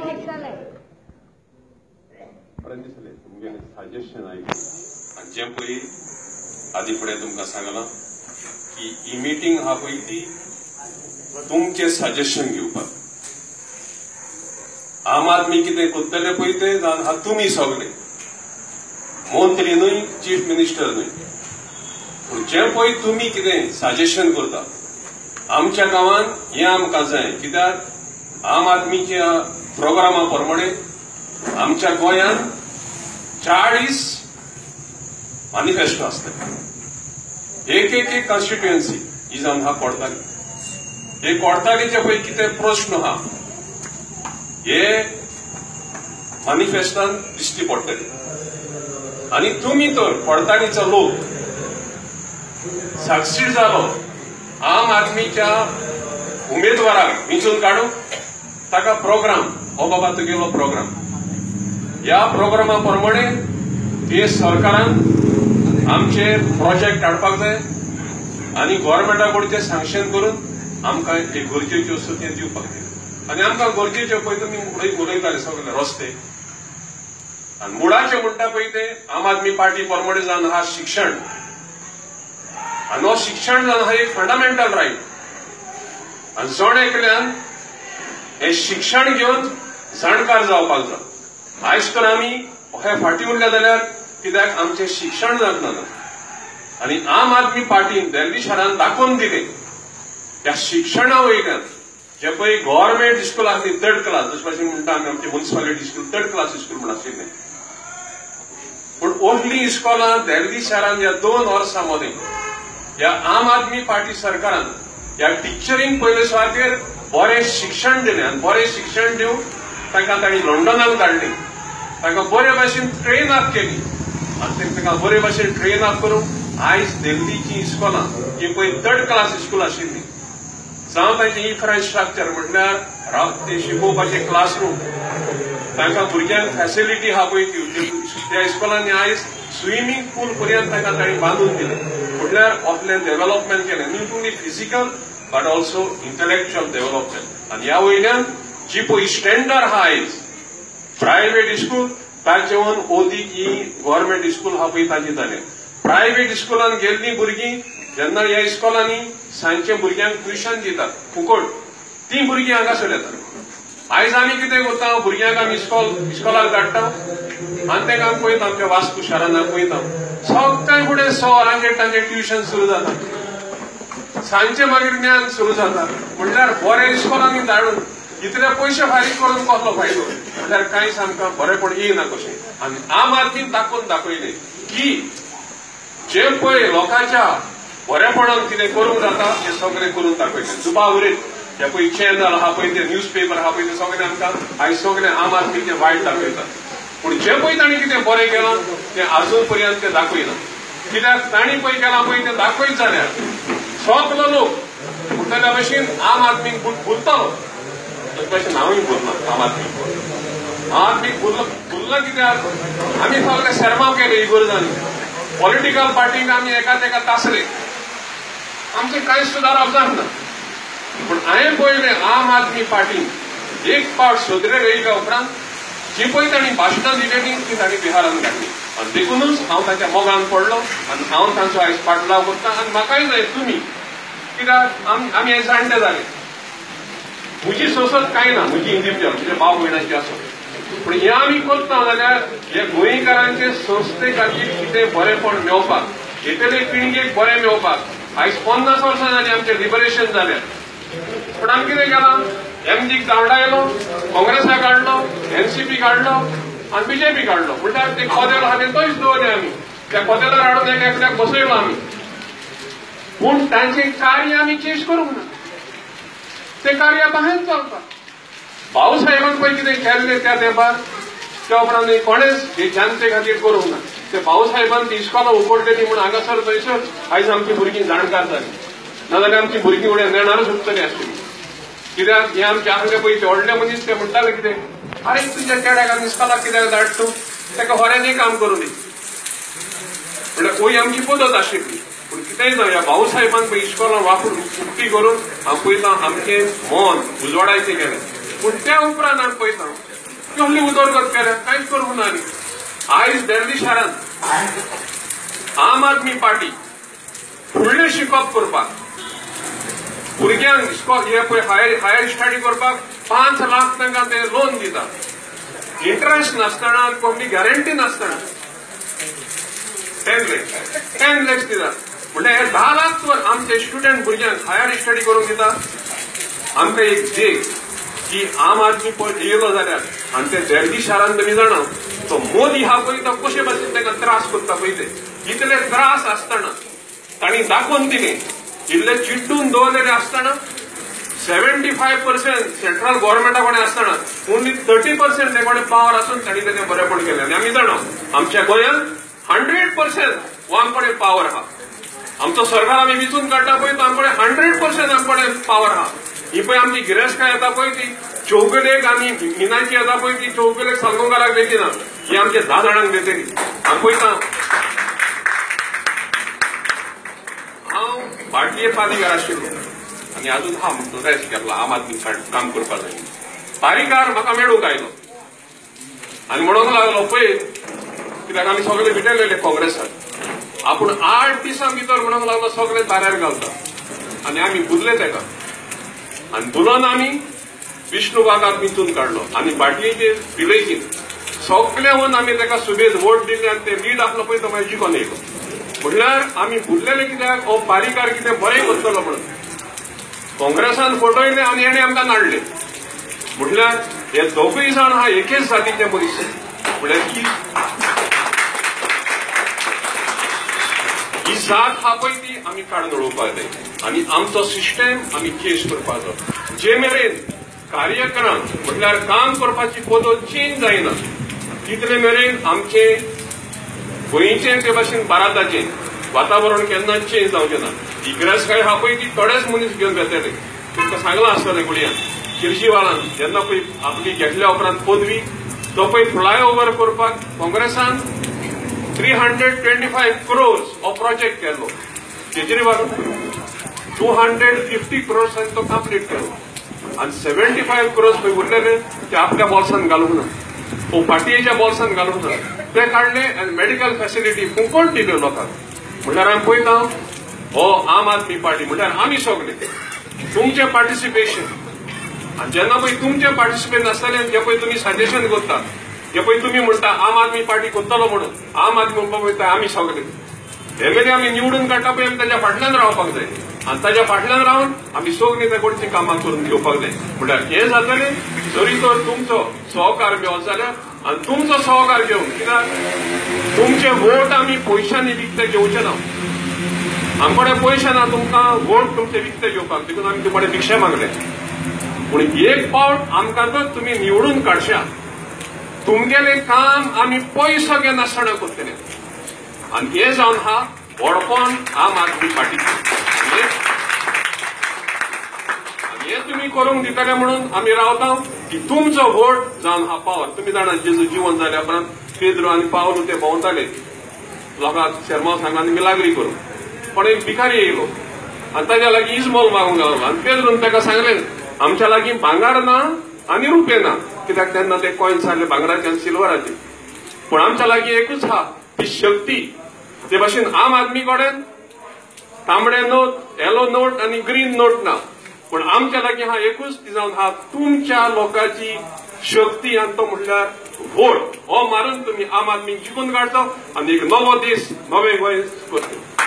Suggestion आनी जे पळय आदी फुडें तुमकां सांगलां की ही मिटींग हा पळय ती तुमचे सजेशन घेवपाक आम आदमी कितें करतले पळय ते जावन हा तुमी सगळे मंत्री न्हय चीफ मिनिस्टर न्हय पूण जे पळय तुमी कितें सजेशन करता आमच्या गांवांत हें आमकां जाय कित्याक आम आदमीच्या प्रोग्रामा प्रमाणे आमच्या गोंयांत 40 मॅनिफेस्टो आसता एक कॉन्स्टिट्युएन्सी ही जावन हा कोर्टाली हे कोर्टालीचे पळय कितें प्रश्न हा हे मॅनिफेस्टान दिश्टी पडटले आनी तुमी तर कोर्टालीचो लोक सक्सीड जालो आम आदमीच्या उमेदवाराक वेंचून काडूंक ताका प्रोग्राम हो बाबा तुगेलो प्रोग्राम ह्या प्रोग्रामा प्रमाणे ते सरकारान आमचे प्रोजेक्ट हाडपाक जाय आनी गव्हर्मेंटा कडचे सँक्शन करून आमकां हे गरजेच्यो सुटी दिवपाक जाय आनी आमकां गरजेच्यो पळय तुमी उलयताले सगळे रस्ते आनी मुळाचे म्हणटा पळय ते आम आदमी पार्टी प्रमाणे जावन हा शिक्षण आनी हो शिक्षण जावन हा एक फंडामेंटल रायट आनी जण एकल्यान हे शिक्षण घेवन जाणकार जावपाक जाय आयज तर आमी हे फाटी उरले जाल्यार कित्याक आमचें शिक्षण जावना आनी आम आदमी पार्टीन दिल्ली शारान दाखोवन दिलें ह्या शिक्षणा वयल्यान जे पळय गव्हर्मेंट स्कूल आसली 3rd क्लास जशे भाशेन म्हणटा आमी आमचे municipality school 3rd class school म्हण आशिल्लें पूण ओसली इस्कॉलां दिल्ली शारान ह्या 2 वर्सां मदें ह्या आम आदमी पार्टी सरकारान ह्या टिचरींक पयले सुवातेर बरें शिक्षण दिलें आनी बरें शिक्षण दिवन तांकां तांणी लंडनाक धाडलें तांकां बरे भाशेन ट्रेन अप केली आनी तांकां बरे भाशेन ट्रेन अप करून आयज दिल्लीची इस्कॉलां ही पळय 3rd क्लास स्कूल आशिल्ली जावं तांचें इन्फ्रास्ट्रक्चर म्हटल्यार ते शिकोवपाचे क्लासरूम तांकां भुरग्यांक फॅसिलिटी हा पळय त्या इस्कॉलांनी आयज स्विमींग पूल पर्यंत तांकां तांणी बांदून दिलें म्हटल्यार आपलें डेव्हलपमेंट केलें not only physical but also intellectual development आनी ह्या वयल्यान जी पळय स्टँडर्ड हा आयज प्रायव्हेट स्कूल ताचेवन ओदीक ही गव्हर्मेंट स्कूल हा पळय ताची जालें प्रायव्हेट स्कुलान गेल्लीं भुरगीं जेन्ना ह्या इस्कॉलांनी सांजचे भुरग्यांक ट्युशन दितात फुकट ती भुरगीं हांगासर येतात आयज आमी कितें करता भुरग्यांक आमी इस्कॉलाक धाडटा आनी तांकां आमी पळयता आमच्या वास्को शारान पळयता सकाळी फुडें 6 वरांचेर तांचें ट्युशन सुरू जाता सांजचे मागीर ज्ञान सुरू जाता म्हटल्यार बऱ्या इस्कॉलांनी धाडून इतले पयशे फारीक करून कसलो फायदो म्हटल्यार कांयच आमकां बरेपण येयना कशें आनी आम आदमीन दाखोवन दाखयलें की जे पळय लोकांच्या बरेपणान कितें करूंक जाता हें सगळें करून दाखयलें जुबावरीत हे पळय चॅनल आहा पळय ते न्यूजपेपर आहा पळय ते सगळें आमकां आयज सगळें आम आदमीचें वायट दाखयतात पूण जे पळय तांणी कितें बरें केलां तें आजून पर्यंत तें दाखयना कित्याक तांणी पळय केलां पळय तें दाखयत जाल्यार सगलो लोक म्हणटल्या भशेन आम आदमीक भुलतलो तशे भशेन हांवूय भुलना आम आदमीक भुलना कित्याक आमी सगळे शर्माव केले ही गरजांनी पॉलिटिकल पार्टीक आमी एकाच एका तासले आमचें कांय सुदारप जावना पूण हांवें पळयलें आम आदमी पार्टीन एक पावट सदरे येयल्या उपरांत जी पळय तांणी भाशणां दिलेलीं ती तांणी बिहारान घातली आनी देखूनच हांव ताच्या मोगान पडलो आनी हांव तांचो आयज पाटलाव करता आनी म्हाकाय जाय तुमी कित्याक आमी हे जाणटे जाले म्हजी सोसत कांय ना म्हजी इंडिव्हिज्युअल म्हणजे भाव भयणाची आसत पूण हें आमी करता जाल्यार हे गोंयकारांचे संस्थे खातीर कितें बरेंपण मेळोवपाक येतले पिळगेक बरें मेळोवपाक आयज 50 वर्सां जालीं आमचें लिबरेशन जालें पूण आमी कितें केलां एमजीक धांवडायलो काँग्रेसाक काडलो एनसीपी काडलो आनी बीजेपी काडलो म्हणल्यार ते कदेल आहा ते थंयच दवरले आमी त्या कदेलार हाडून एकल्याक बसयलो आमी पूण तांचें कार्य आमी चेंज करूंक ना तें कार्य तशेंच चलता भाऊ साहेबान पळय कितें केल्लें त्या तेंपार त्या उपरांत कोणेच हे जनते खातीर करूंक ना ते भाऊ साहेबान ती इस्कॉलां उगडलेली म्हूण हांगासर थंयसर आयज आमची भुरगीं जाणकार जालीं नाजाल्यार आमची भुरगीं उडे नेणारच उरतलीं आसलीं कित्याक हे आमचे आसले पळय ते व्हडले मनीस ते म्हणटाले कितें अरे तुज्या चेड्याक आमी इस्कॉलाक कित्याक धाड तूं ताका खऱ्यांनी काम करूं दी म्हणल्यार पळय आमची पद्दत आशिल्ली पूण कितेंय जावं ह्या भाऊ साहेबान पळय इस्कॉलां वापरून उक्ती करून हांव पळयतां आमचें मन उजवाडायचें गेलें पूण त्या उपरांत हांव पळयतां कसली उदरगत केल्या कांयच करूंक ना न्ही. आयज देर्ली शारांत आम आदमी पार्टी फुडलें शिकप करपाक भुरग्यांक हे पळय हायर स्टडी करपाक 5 लाख तांकां ते लोन दिता. इंटरेस्ट नासतना कोणी गॅरंटी नासतना 10 lakhs दिता. म्हणजे हे 10 लाख वर आमचे स्टुडंट भुरग्यांक हायर स्टडी करूंक दिता. आमकां एक देख की आम आदमी पार्टी येयलो जाल्यार आनी ते देर्ली शारांत तुमी जाणा तो मोदी हा पळय तो कशे भाशेन ताका त्रास करता पळय ते इतले त्रास आसतना तांणी दाखोवन दिलें. इतले चिड्डून दवरलेले आसतना 75% सेंट्रल गव्हर्नमेंटा कडेन आसतना ओन्ली 30% ते कडेन पावर आसून तांणी तेजें बरेपण केलें. आनी आमी जाणा आमच्या गोंयांत 100% आम कडेन पावर आहा. आमचो सरकार आमी विचून काडटा पळय तो आमचे कडेन 100% आमचे कडेन पावर आहा. ही पळय आमची गिरेस्तकां येता पळय ती चौगुलेक आनी मिनाची येता पळय ती चौगुलेक सालगांवकाराक देची ना ही आमच्या 10 जाणांक देतली. हांव पळयता हांव भारतीय पालिकार आशिल्लो आनी अजून हा म्हणटो रेस्ट केला आम आदमी काम करपाक जाय. पारिकार म्हाका मेळूंक आयलो आनी म्हणूंक लागलो पळय कित्याक आमी सगळे भिटरलेले काँग्रेसाक आपूण 8 दिसां भितर म्हणूंक लागलो सगळे ताऱ्यार घालता आनी आमी बुदले तेका आनी बुलोवन आमी विष्णू बागाक विचून काडलो आनी बाटयेचे विलेजीन सगळे व्हरून आमी तेका सुबेज वोट दिले आनी ते लीड आसलो पळय तो मागीर जिखून येयलो. म्हटल्यार आमी बुदलेले कित्याक हो पारिकार कितें बरें करतलो म्हणून काँग्रेसान फटयले आनी हेणे आमकां नाडले. म्हटल्यार हे दोगूय जाण हा एकेच जातीचे मनीस. म्हटल्यार ही जात हा पळय ती आमी काडून उडोवपाक जाय आनी आमचो सिस्टम आमी चेंज करपाक जाय. जे मेरेन कार्यक्रम म्हटल्यार काम करपाची पद्दत चेंज जायना तितले मेरेन आमचे गोंयचें ते भाशेन भारताचें वातावरण केन्ना चेंज जावचें ना. ही गिरेस्तकाय हा पळय ती थोडेच मनीस घेवन येतले. तुमकां सांगलां आसतलें गोंयांत किर्जीवालान जेन्ना पळय आपली घेतल्या उपरांत पदवी तो पळय फ्लायओव्हर करपाक काँग्रेसान 325 crores हो प्रोजेक्ट केलो. केजरीवाल 250 crores तो कंप्लीट केलो आनी 75 crores पळय उरलेले ते आपल्या बॉल्सान घालूंक ना हो पाटयेच्या बॉल्सान घालूंक ना ते काडले आनी मेडिकल फॅसिलिटी फुकट दिल्यो लोकांक. म्हटल्यार आमी पळयता हो आम आदमी पार्टी म्हटल्यार आमी सगळे तुमचें पार्टिसिपेशन आनी जेन्ना पळय तुमचें पार्टिसिपेट नासतलें जे पळय तुमी सजेशन करता जे पळय तुमी म्हणटा आम आदमी पार्टी करतलो म्हणून आम आदमी म्हणपाक वयता आमी सगळे एमएलए आमी निवडून काडटा पळय आमी ताच्या फाटल्यान रावपाक जाय आनी ताच्या फाटल्यान रावन आमी सगळीं त्या कडचीं कामां करून घेवपाक जाय. म्हटल्यार हें जातलें जरी तर तुमचो सहकार घेवत जाल्यार आनी तुमचो सहकार घेवन कित्याक तुमचे वोट आमी पयशांनी विकते घेवचे ना. आमचे कडेन पयशे ना तुमकां वोट तुमचे विकते घेवपाक देखून आमी तुमचे कडेन भिक्षा मागले. पूण एक पावट आमकां तर तुमी निवडून काडशा तुमगेलें काम आमी पयसो घेनासतना करतले आनी हें जावन हा व्हडपण आम आदमी पार्टीचें. हे तुमी करूंक दितले म्हणून आमी रावता की तुमचो वोट जावन हा पावर. तुमी जाणा जेजू जिवन जाल्या उपरांत पेद्रो आनी पावलो ते भोंवताले लोकांक शर्माव सांगान मिलाग्री करून पण एक भिकारी येयलो आनी ताच्या लागीं इजमोल मागूंक लागलो आनी पेद्रोन ताका सांगलें आमच्या लागीं भांगार ना आनी रुपे ना कित्याक तेन्ना ते कॉयन्स आसले भांगराचे आनी सिल्वराचे पूण आमच्या लागीं एकूच आहा ती शक्ती. ते भाशेन आम आदमी कडेन तांबडे नोट येलो नोट आनी ग्रीन नोट ना पूण आमच्या लागीं हा एकूच ती जावन हा तुमच्या लोकांची शक्ती आनी तो म्हटल्यार वोट हो मारून तुमी आम आदमीक जिखून काडटा आनी एक नवो देश नवे गोंय करता.